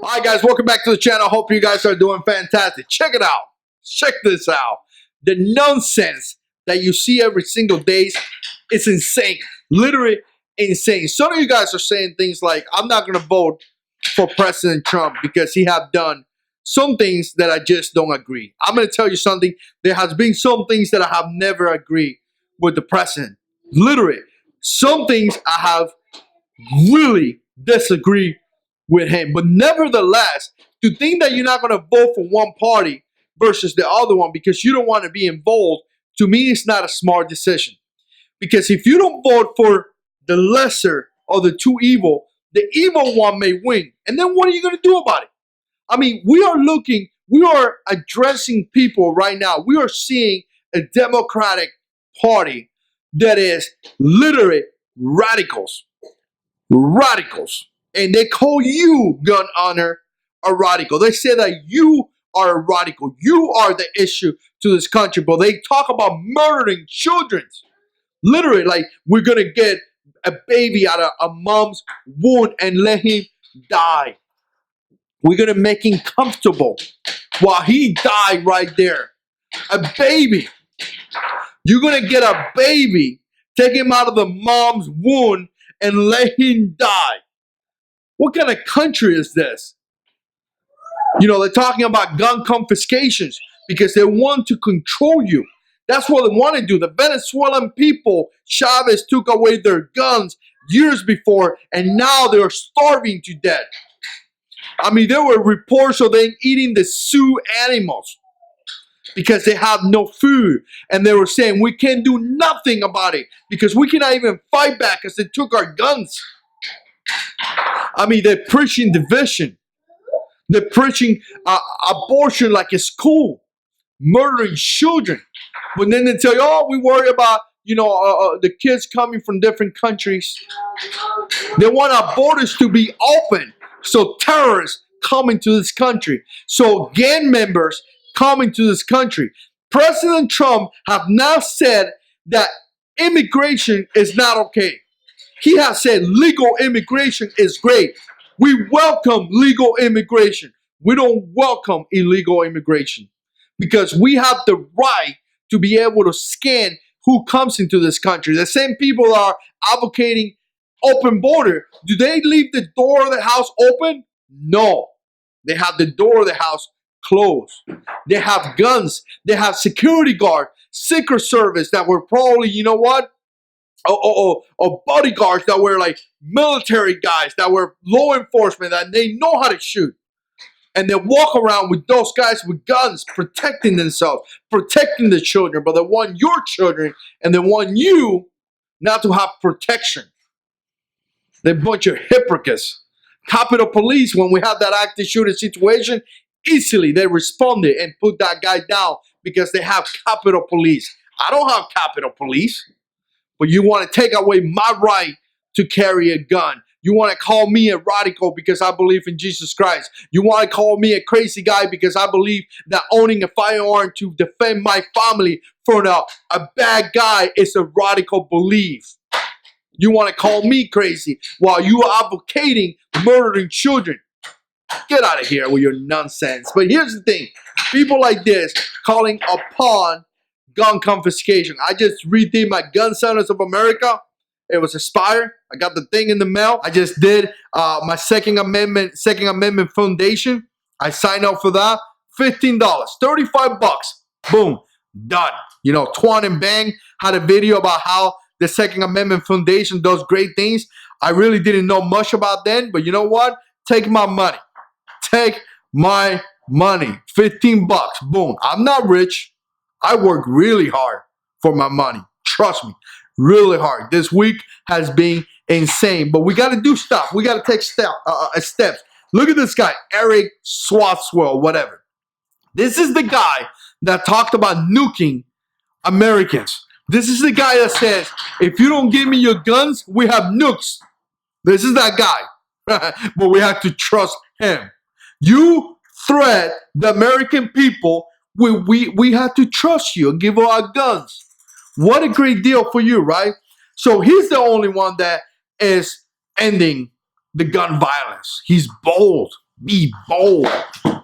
Alright guys, welcome back to the channel. Hope you guys are doing fantastic. Check it out. Check this out. The nonsense that you see every single day is insane. Literally insane. Some of you guys are saying things like, I'm not going to vote for President Trump because he have done some things that I just don't agree. I'm going to tell you something. There has been some things that I have never agreed with the president. Literally, some things I have really disagreed with him. But nevertheless, to think that you're not going to vote for one party versus the other one because you don't want to be involved, to me, it's not a smart decision. Because if you don't vote for the lesser of the two evil, the evil one may win. And then what are you going to do about it? I mean, we are addressing people right now. We are seeing a Democratic Party that is literally radicals. Radicals. And they call you, gun owner, a radical. They say that you are a radical. You are the issue to this country. But they talk about murdering children. Literally, like we're going to get a baby out of a mom's womb and let him die. We're going to make him comfortable while he died right there. A baby. You're going to get a baby, take him out of the mom's womb and let him die. What kind of country is this? You know, they're talking about gun confiscations because they want to control you. That's what they want to do. The Venezuelan people, Chavez took away their guns years before, and now they're starving to death. I mean, there were reports of them eating the zoo animals because they have no food. And they were saying, we can't do nothing about it because we cannot even fight back because they took our guns. I mean, they're preaching division. They're preaching abortion like it's cool. Murdering children. But then they tell you, oh, we worry about, the kids coming from different countries. They want our borders to be open. So terrorists coming to this country. So gang members coming to this country. President Trump have now said that immigration is not okay. He has said legal immigration is great. We welcome legal immigration. We don't welcome illegal immigration because we have the right to be able to scan who comes into this country. The same people are advocating open border. Do they leave the door of the house open? No. They have the door of the house closed. They have guns. They have security guards, Secret Service that were probably, bodyguards that were like military guys that were law enforcement that they know how to shoot. And they walk around with those guys with guns, protecting themselves, protecting the children. But they want your children and they want you not to have protection. They're a bunch of hypocrites. Capitol Police, when we had that active shooter situation, easily they responded and put that guy down because they have Capitol Police. I don't have Capitol Police. But you want to take away my right to carry a gun. You want to call me a radical because I believe in Jesus Christ. You want to call me a crazy guy because I believe that owning a firearm to defend my family from a bad guy is a radical belief. You want to call me crazy while you are advocating murdering children. Get out of here with your nonsense. But here's the thing. People like this calling upon gun confiscation. I just redid my Gun Centers of America. It was expired. I got the thing in the mail. I just did my Second Amendment Foundation. I signed up for that. $15, $35. Boom, done. Twan and Bang had a video about how the Second Amendment Foundation does great things. I really didn't know much about them, but you know what? Take my money. Take my money. $15. Boom. I'm not rich. I work really hard for my money. Trust me, really hard. This week has been insane, but we got to do stuff. We got to take steps. Look at this guy, Eric Swartzwell, whatever. This is the guy that talked about nuking Americans. This is the guy that says, if you don't give me your guns, we have nukes. This is that guy. But we have to trust him. You threat the American people. We have to trust you and give our guns. What a great deal for you, right? So he's the only one that is ending the gun violence. He's bold. be bold,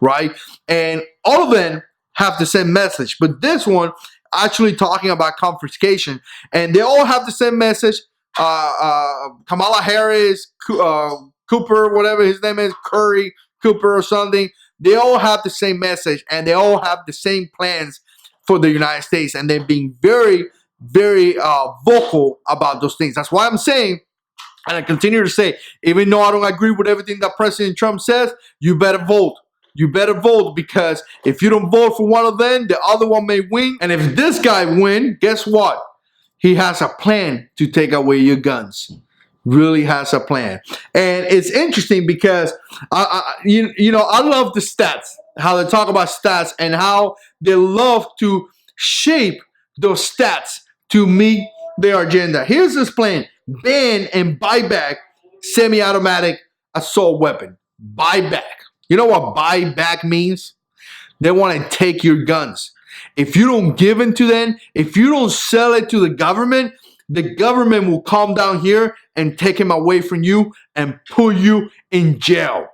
right? And all of them have the same message, but this one actually talking about confiscation, and they all have the same message. Kamala Harris, Cooper, whatever his name is, Curry, Cooper or something. They all have the same message, and they all have the same plans for the United States, and they're being very, very vocal about those things. That's why I'm saying, and I continue to say, even though I don't agree with everything that President Trump says, you better vote. You better vote, because if you don't vote for one of them, the other one may win. And if this guy win, guess what? He has a plan to take away your guns. Really has a plan. And it's interesting because I love the stats, how they talk about stats and how they love to shape those stats to meet their agenda. Here's this plan: ban and buy back semi-automatic assault weapon. Buy back. You know what buy back means? They want to take your guns. If you don't give it to them, if you don't sell it to the government will come down here and take him away from you and put you in jail.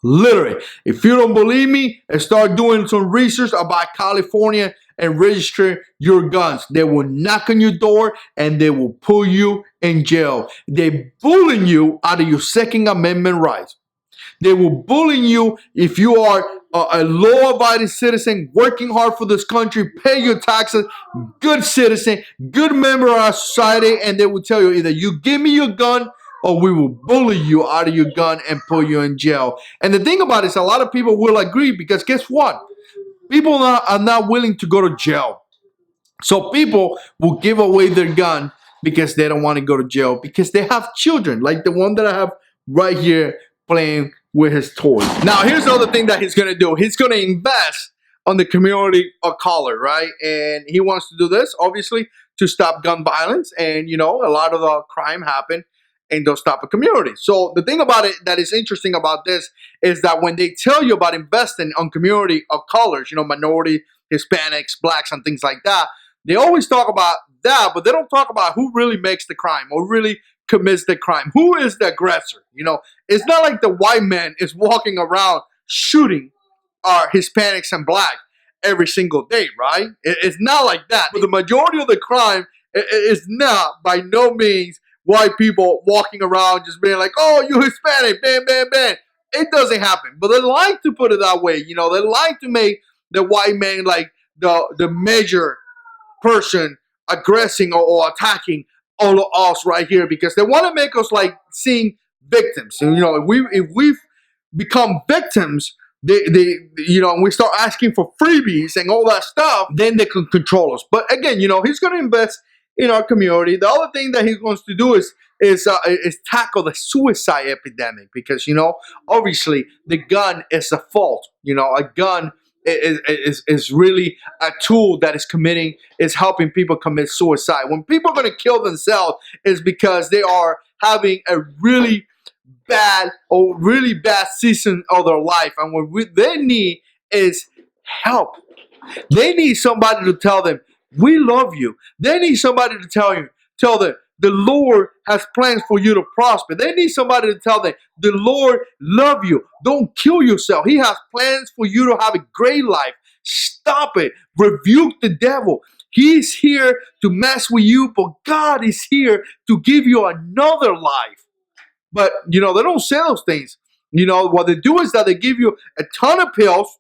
Literally. If you don't believe me, start doing some research about California and register your guns. They will knock on your door and they will put you in jail. They're bullying you out of your Second Amendment rights. They will bully you if you are a law-abiding citizen, working hard for this country, pay your taxes, good citizen, good member of our society, and they will tell you either you give me your gun or we will bully you out of your gun and put you in jail. And the thing about it is a lot of people will agree, because guess what? People are not willing to go to jail. So people will give away their gun because they don't want to go to jail, because they have children, like the one that I have right here playing with his toys. Now, here's the other thing that he's going to do. He's going to invest on the community of color, right? And he wants to do this, obviously, to stop gun violence. And, a lot of the crime happen in those type of communities. So the thing about it that is interesting about this is that when they tell you about investing on community of colors, minority, Hispanics, blacks, and things like that, they always talk about that, but they don't talk about who really makes the crime or really commits the crime. Who is the aggressor? It's not like the white man is walking around shooting our Hispanics and black every single day, right? It's not like that. But the majority of the crime is not, by no means, white people walking around just being like, oh, you Hispanic, bam, bam, bam. It doesn't happen. But they like to put it that way. They like to make the white man like the major person aggressing or attacking all of us right here, because they want to make us like seeing victims. And, if we've become victims, and we start asking for freebies and all that stuff, then they can control us. But again, he's going to invest in our community. The other thing that he wants to do is tackle the suicide epidemic, because obviously the gun is a fault. A gun is really a tool that is helping people commit suicide. When people are going to kill themselves, is because they are having a really bad season of their life, and what they need is help. They need somebody to tell them, we love you. They need somebody to tell them the Lord has plans for you to prosper. They need somebody to tell them the Lord love you. Don't kill yourself. He has plans for you to have a great life. Stop it. Rebuke the devil. He's here to mess with you, but God is here to give you another life. But, they don't say those things. What they do is that they give you a ton of pills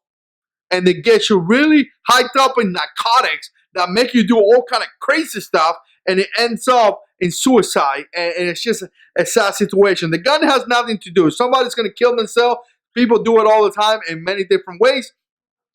and they get you really hyped up in narcotics that make you do all kind of crazy stuff, and it ends up in suicide, and it's just a sad situation. The gun has nothing to do. Somebody's going to kill themselves. People do it all the time in many different ways.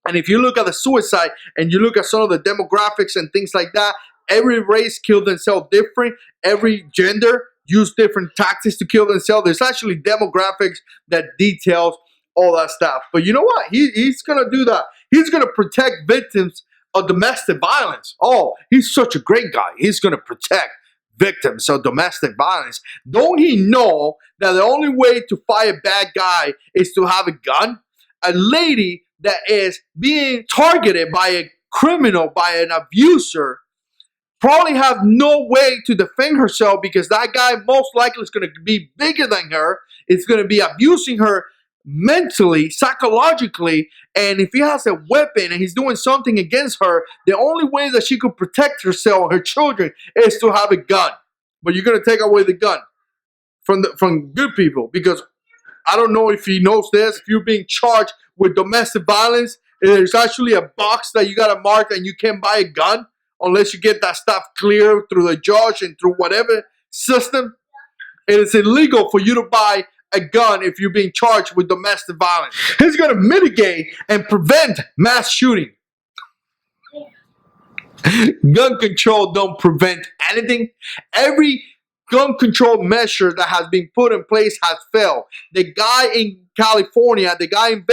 And if you look at the suicide and you look at some of the demographics and things like that, every race killed themselves different. Every gender used different tactics to kill themselves. There's actually demographics that details all that stuff. But you know what? He's going to do that. He's going to protect victims of domestic violence. Oh, he's such a great guy. He's going to protect victims of domestic violence. Don't he know that the only way to fight a bad guy is to have a gun? A lady that is being targeted by a criminal, by an abuser, probably have no way to defend herself, because that guy most likely is going to be bigger than her. It's going to be abusing her mentally, psychologically, and if he has a weapon and he's doing something against her, the only way that she could protect herself, her children, is to have a gun. But you're gonna take away the gun from good people, because I don't know if he knows this. If you're being charged with domestic violence, there's actually a box that you gotta mark, and you can't buy a gun unless you get that stuff clear through the judge and through whatever system. It is illegal for you to buy a gun if you're being charged with domestic violence. He's going to mitigate and prevent mass shooting. Gun control don't prevent anything. Every gun control measure that has been put in place has failed. The guy in California, the guy in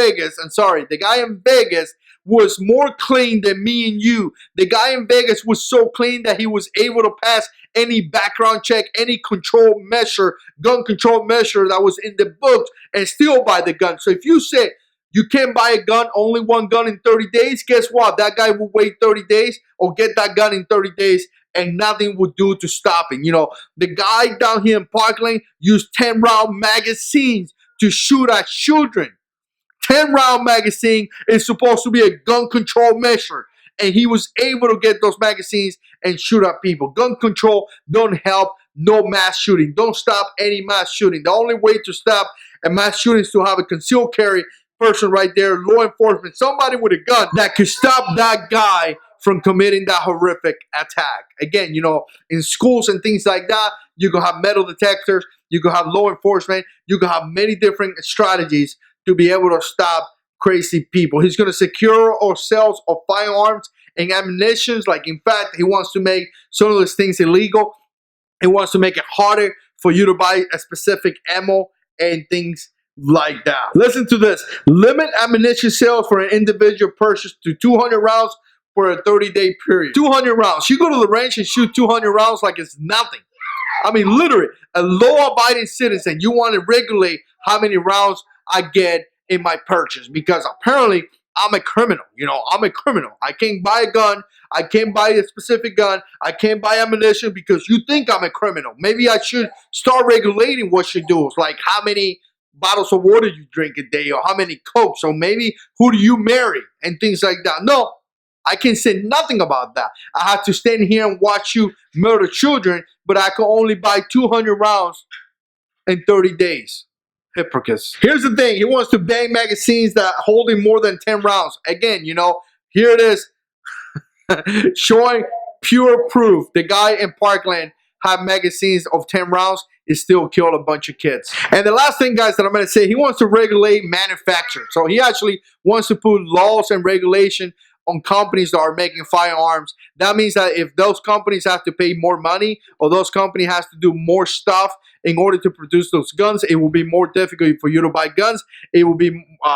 Vegas was more clean than me and you. The guy in Vegas was so clean that he was able to pass any background check, any control measure, gun control measure that was in the books, and still buy the gun. So if you say you can't buy a gun, only one gun in 30 days, guess what? That guy will wait 30 days or get that gun in 30 days and nothing would do to stop him. You know, the guy down here in Parkland used 10-round magazines to shoot at children. 10-round magazine is supposed to be a gun control measure, and he was able to get those magazines and shoot at people. Gun control don't help no mass shooting. Don't stop any mass shooting. The only way to stop a mass shooting is to have a concealed carry person right there, law enforcement, somebody with a gun that could stop that guy from committing that horrific attack. Again, you know, in schools and things like that, you can have metal detectors, you can have law enforcement, you can have many different strategies to be able to stop crazy people. He's going to secure our sales of firearms and ammunition. Like, in fact, he wants to make some of those things illegal. He wants to make it harder for you to buy a specific ammo and things like that. Listen to this. Limit ammunition sales for an individual purchase to 200 rounds for a 30-day period. 200 rounds. You go to the range and shoot 200 rounds like it's nothing. I mean, literally, a law-abiding citizen, you want to regulate how many rounds I get in my purchase, because apparently I'm a criminal. You know, I'm a criminal. I can't buy a gun. I can't buy a specific gun. I can't buy ammunition because you think I'm a criminal. Maybe I should start regulating what you do. It's like how many bottles of water you drink a day, or how many Cokes, or maybe who do you marry and things like that. No, I can say nothing about that. I have to stand here and watch you murder children, but I can only buy 200 rounds in 30 days. Hypocrites. Here's the thing. He wants to ban magazines that holding more than 10 rounds. Again, you know, here it is. Showing pure proof. The guy in Parkland had magazines of 10 rounds. He still killed a bunch of kids. And the last thing, guys, that I'm going to say, he wants to regulate manufacture. So he actually wants to put laws and regulation on companies that are making firearms. That means that if those companies have to pay more money, or those companies have to do more stuff in order to produce those guns, it will be more difficult for you to buy guns. It will be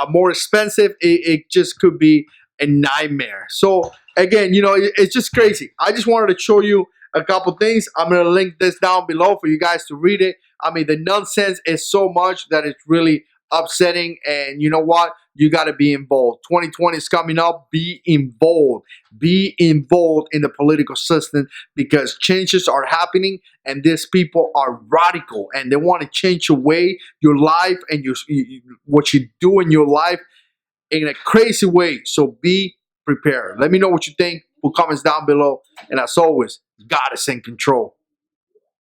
more expensive. It just could be a nightmare. So again, you know, it's just crazy. I just wanted to show you a couple things. I'm going to link this down below for you guys to read it. I mean, the nonsense is so much that it's really upsetting. And you know what? You got to be involved. 2020 is coming up. Be involved. Be involved in the political system, because changes are happening, and these people are radical, and they want to change your way, your life, and what you do in your life in a crazy way. So be prepared. Let me know what you think. Put comments down below. And as always, God is in control.